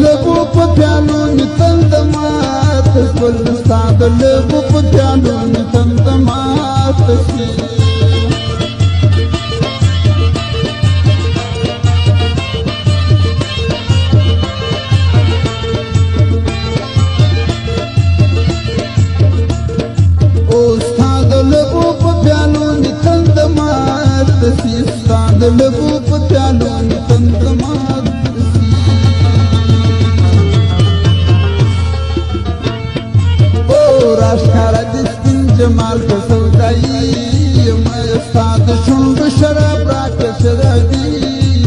لبو په پیالو می تند مات شول ستا د لبو په پیالو می تند مات شي لبو په پیالو می تند مات او راشکارا د سپین جمال په سودایي یم ستا د شونډو شراب راکړه شرابي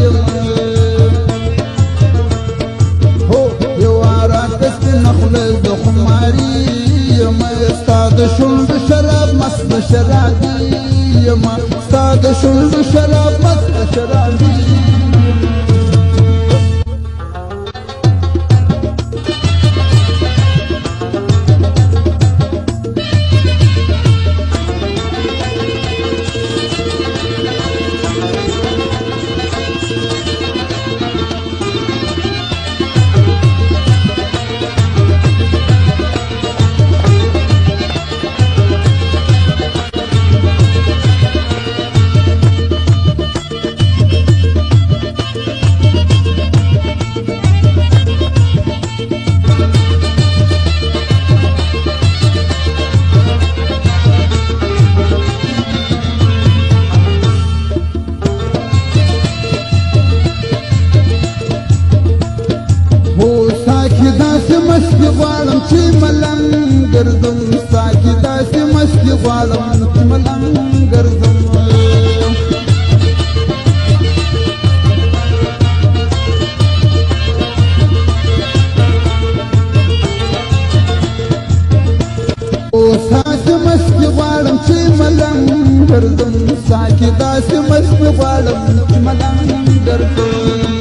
یم هو یو راکړه سپین خوله د خماري یم ستا د شونډو شراب مست شرابي یم ستا د شونډو شراب مست شرابي مستی غواړم چې ملنګ ګرځم ستا کې داسې مستی غواړم چې ملنګ ګرځم او داسې مستی غواړم چې ملنګ ګرځم ستا کې داسې مستی غواړم چې ملنګ ګرځم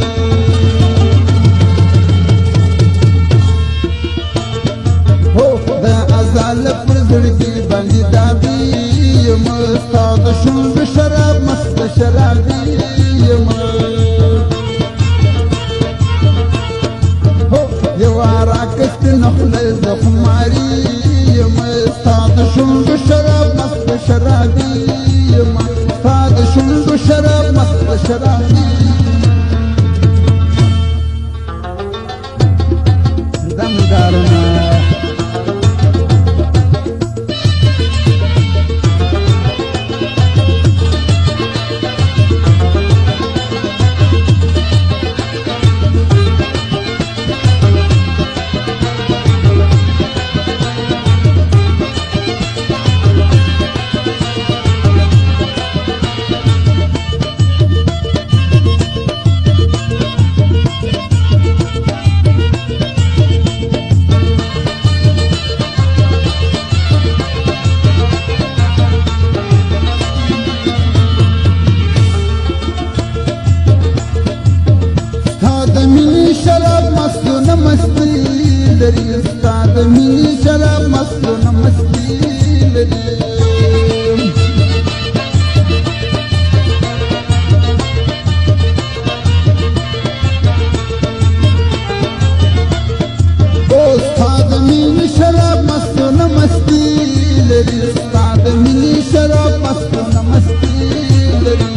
ازال پر زړګي باندې دابي یم ستا د شونډو شراب مست شرابي یم هو یو راکړه سپین خوله د خماري یم ستا د شونډو شراب مست شرابي یم ستا د شونډو شراب مست شرابي دمدارونه مستی لري ستا د مینې شراب مستونه مستی لري او ستا د مینې شراب مستونه مستی لري ستا د مینې شراب مستونه مستی لري